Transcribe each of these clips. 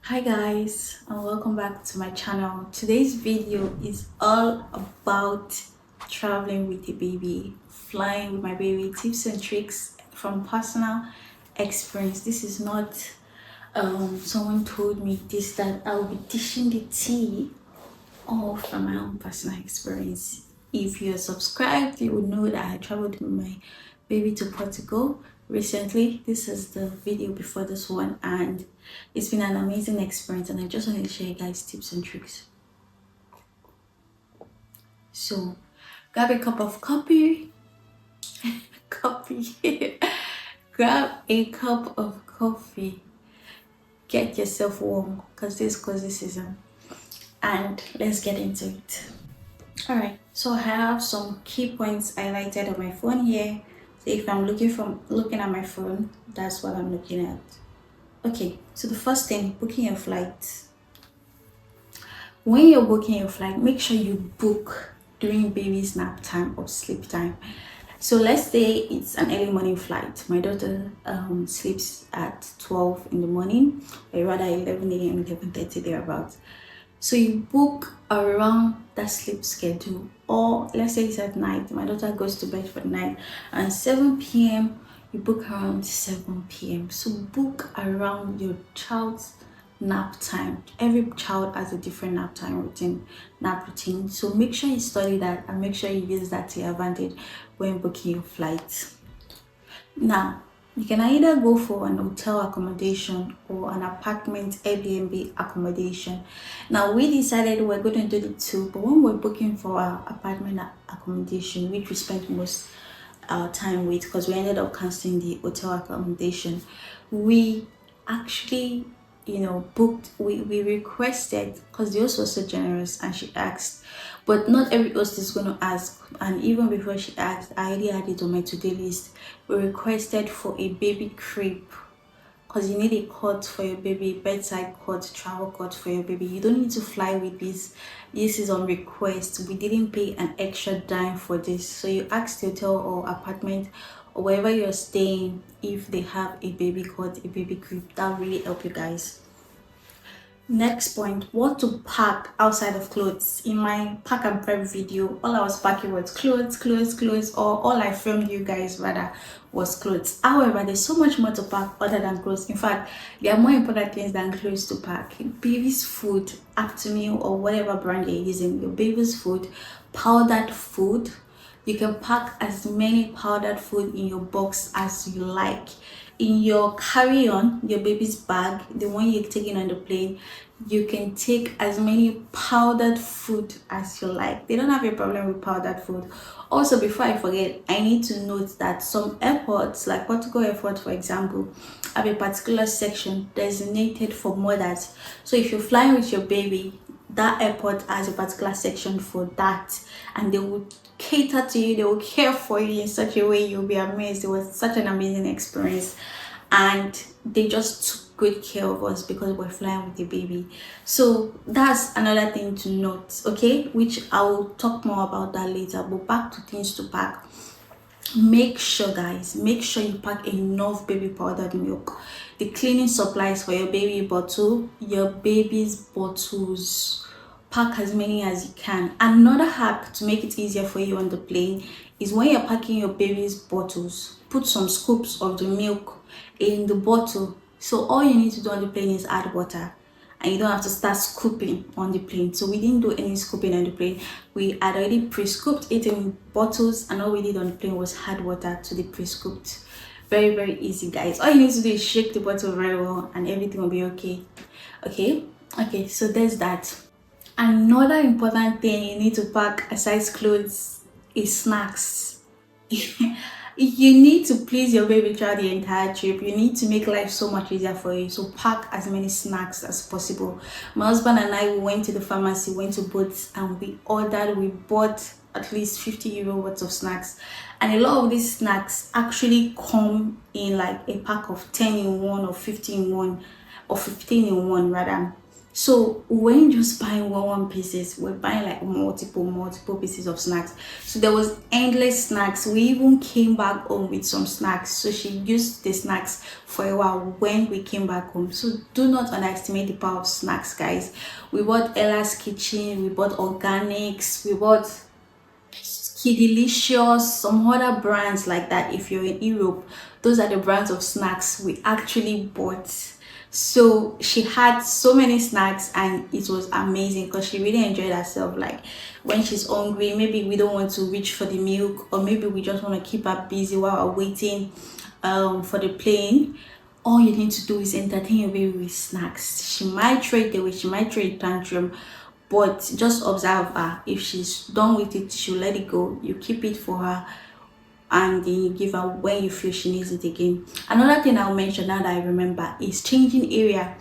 Hi guys, and welcome back to my channel. Today's video is all about traveling with a baby, flying with my baby, tips and tricks from personal experience. This is not someone told me this, that I will be dishing the tea, all from my own personal experience. If you're subscribed, you would know that I traveled with my baby to Portugal recently. This is the video before this one, and it's been an amazing experience, and I just wanted to share you guys tips and tricks. So grab a cup of coffee. Grab a cup of coffee, get yourself warm because this is cozy season, and let's get into it. All right, so I have some key points highlighted on my phone here. So if I'm looking at my phone, that's what I'm looking at. Okay, so the first thing, booking your flight. When you're booking your flight, make sure you book during baby's nap time or sleep time. So let's say it's an early morning flight. My daughter sleeps at 12 in the morning, or rather 11 a.m., 11:30 thereabouts. So you book around that sleep schedule, or let's say it's at night. My daughter goes to bed for the night, and 7 p.m. you book around 7 p.m. So book around your child's nap time. Every child has a different nap routine. So make sure you study that and make sure you use that to your advantage when booking your flights. Now, you can either go for an hotel accommodation or an apartment Airbnb accommodation. Now, we decided we're going to do the two, but when we're booking for our apartment accommodation, which we spent most our time with because we ended up canceling the hotel accommodation, we actually booked, we requested, because the host was so generous and she asked, but not every host is going to ask, and even before she asked, I already had it on my to-do list. We requested for a baby crib, because you need a cot for your baby, bedside cot, travel cot for your baby. You don't need to fly with this is on request. We didn't pay an extra dime for this. So you ask the hotel or apartment or wherever you're staying if they have a baby cot, a baby crib. That really help you guys. Next point, what to pack outside of clothes. In my pack and prep video, all I was packing was clothes, or all I filmed you guys rather was clothes. However, there's so much more to pack other than clothes. In fact, there are more important things than clothes to pack. Baby's food, Actimel or whatever brand you're using, your baby's food, powdered food. You can pack as many powdered food in your box as you like. In your carry-on, your baby's bag, the one you're taking on the plane, you can take as many powdered food as you like. They don't have a problem with powdered food. Also, before I forget, I need to note that some airports, like Portugal Airport for example, have a particular section designated for mothers. So if you're flying with your baby, that airport has a particular section for that, and they would cater to you, they will care for you in such a way you'll be amazed. It was such an amazing experience, and they just took good care of us because we're flying with the baby. So that's another thing to note, okay, which I'll talk more about that later. But back to things to pack. Make sure guys, make sure you pack enough baby powdered milk, the cleaning supplies for your baby bottle, your baby's bottles. Pack as many as you can. Another hack to make it easier for you on the plane is when you're packing your baby's bottles, put some scoops of the milk in the bottle. So all you need to do on the plane is add water, and you don't have to start scooping on the plane. So we didn't do any scooping on the plane. We had already pre-scooped it in bottles, and all we did on the plane was add water to the pre-scooped. Very, very easy guys. All you need to do is shake the bottle very well and everything will be okay. Okay, so there's that. Another important thing you need to pack aside clothes is snacks. You need to please your baby throughout the entire trip. You need to make life so much easier for you. So pack as many snacks as possible. My husband and I, we went to the pharmacy, went to Boots, and we bought at least 50 euro worth of snacks. And a lot of these snacks actually come in like a pack of 10 in one or 15 in one, or 15 in one rather. So we weren't just buying one pieces, we're buying like multiple pieces of snacks. So there was endless snacks. We even came back home with some snacks. So she used the snacks for a while when we came back home. So do not underestimate the power of snacks, guys. We bought Ella's Kitchen, we bought Organics, we bought Delicious, some other brands like that. If you're in Europe, those are the brands of snacks we actually bought. So she had so many snacks and it was amazing because she really enjoyed herself. Like when she's hungry, maybe we don't want to reach for the milk, or maybe we just want to keep her busy while we're waiting for the plane. All you need to do is entertain your baby with snacks. She might trade away, she might trade tantrum, but just observe her. If she's done with it, she'll let it go. You keep it for her and then you give her when you feel she needs it again. Another thing I'll mention now that I remember is changing area.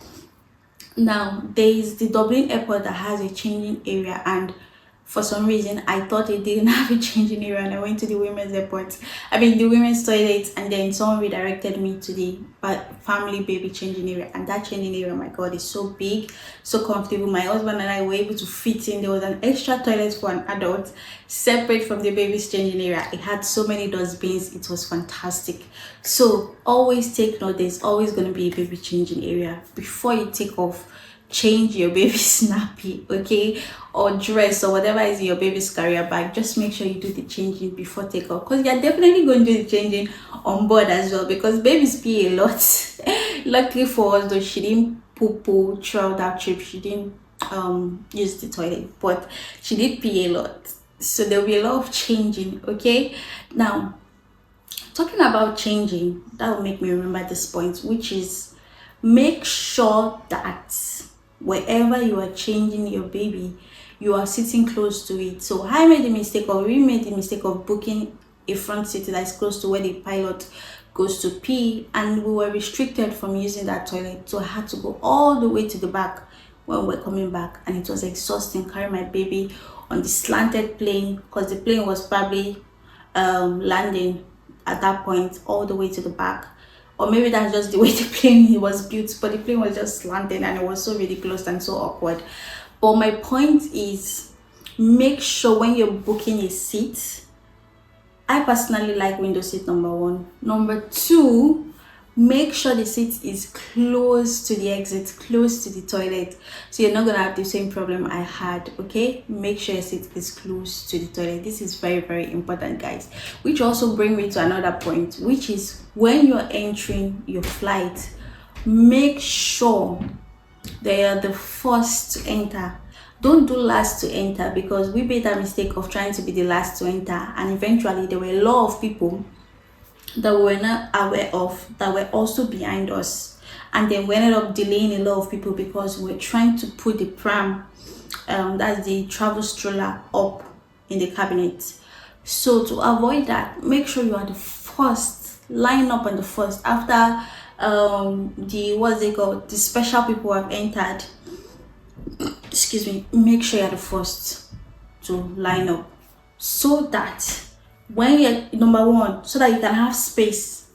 Now there is the Dublin airport that has a changing area, and for some reason I thought it didn't have a changing area, and I went to the women's airport, the women's toilet, and then someone redirected me to the family baby changing area. And that changing area, my god, is so big, so comfortable. My husband and I were able to fit in. There was an extra toilet for an adult separate from the baby's changing area. It had so many dustbins. It was fantastic. So always take note, there's always going to be a baby changing area. Before you take off, change your baby's nappy, okay, or dress, or whatever is in your baby's carrier bag. Just make sure you do the changing before takeoff, because you're definitely going to do the changing on board as well, because babies pee a lot. Luckily for us though, she didn't poo throughout that trip. She didn't use the toilet, but she did pee a lot, so there'll be a lot of changing. Okay, now talking about changing, that will make me remember this point, which is make sure that wherever you are changing your baby, you are sitting close to it. So we made the mistake of booking a front seat that is close to where the pilot goes to pee, and we were restricted from using that toilet. So I had to go all the way to the back when we're coming back, and it was exhausting carrying my baby on the slanted plane, because the plane was probably landing at that point all the way to the back. Or maybe that's just the way the plane was built, but the plane was just slanted and it was so ridiculous and so awkward. But my point is, make sure when you're booking a seat, I personally like window seat, number one. Number two, make sure the seat is close to the exit, close to the toilet, so you're not gonna have the same problem I had. Okay, make sure your seat is close to the toilet. This is very important, guys. Which also brings me to another point, which is when you're entering your flight, make sure they are the first to enter. Don't do last to enter, because we made that mistake of trying to be the last to enter, and eventually there were a lot of people that we were not aware of that were also behind us, and then we ended up delaying a lot of people because we were trying to put the pram, that's the travel stroller, up in the cabinet. So to avoid that, make sure you are the first, line up on the first after the special people have entered. Excuse me, make sure you're the first to line up, so that when you're number one, so that you can have space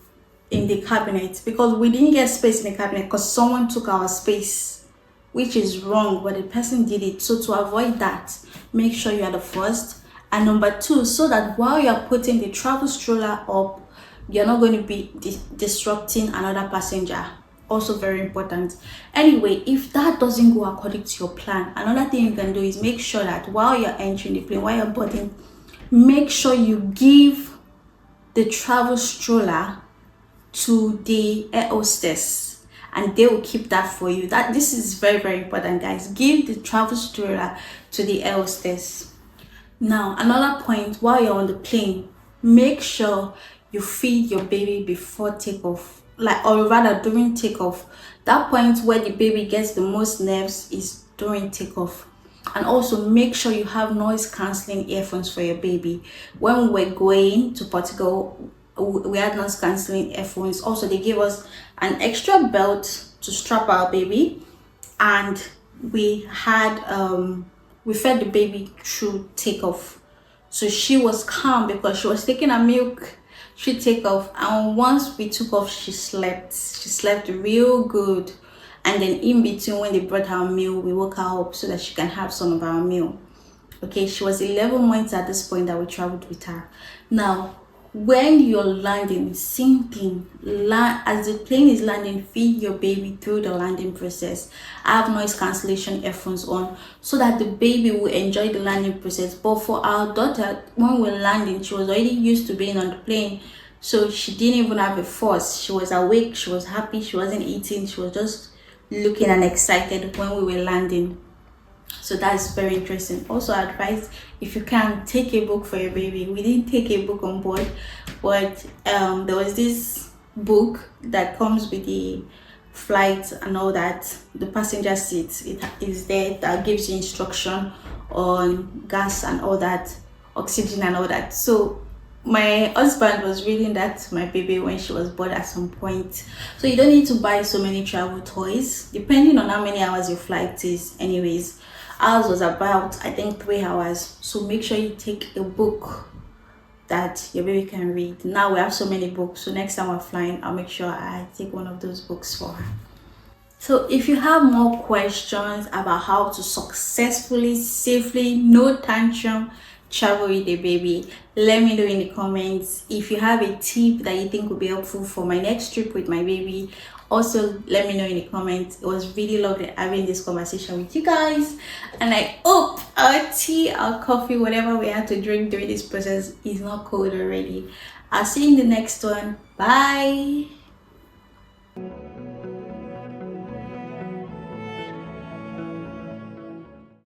in the cabinet, because we didn't get space in the cabinet because someone took our space, which is wrong, but the person did it. So to avoid that, make sure you are the first. And number two, so that while you're putting the travel stroller up, you're not going to be disrupting another passenger. Also very important. Anyway, if that doesn't go according to your plan, another thing you can do is make sure that while you're entering the plane, while you're boarding, make sure you give the travel stroller to the air hostess, and they will keep that for you. This is very important, guys. Give the travel stroller to the air hostess. Now, another point, while you're on the plane, make sure you feed your baby before takeoff, or rather during takeoff. That point where the baby gets the most nerves is during takeoff. And also make sure you have noise cancelling earphones for your baby. When we were going to Portugal, we had noise cancelling earphones. Also, they gave us an extra belt to strap our baby, and we had we fed the baby through takeoff. So she was calm because she was taking her milk. She take off, and once we took off, she slept real good. and then in between when they brought her meal, we woke her up so that she can have some of our meal. Okay, she was 11 months at this point that we traveled with her. Now, when you're landing, same thing. As the plane is landing, feed your baby through the landing process. I have noise cancellation earphones on so that the baby will enjoy the landing process. But for our daughter, when we're landing, she was already used to being on the plane, so she didn't even have a force. She was awake, she was happy, she wasn't eating, she was just looking and excited when we were landing. So that's very interesting. Also advice, if you can, take a book for your baby. We didn't take a book on board, but there was this book that comes with the flight and all that. The passenger seat, it is there, that gives you instruction on gas and all that, oxygen and all that. So my husband was reading that to my baby when she was born at some point. So you don't need to buy so many travel toys depending on how many hours your flight is. Anyways, ours was about, I think, 3 hours. So make sure you take a book that your baby can read. Now we have so many books, so next time we're flying, I'll make sure I take one of those books for her. So if you have more questions about how to successfully, safely, no tantrum, travel with a baby, let me know in the comments. If you have a tip that you think would be helpful for my next trip with my baby, also let me know in the comments. It was really lovely having this conversation with you guys, and I hope our tea, our coffee, whatever we had to drink during this process is not cold already. I'll see you in the next one. Bye.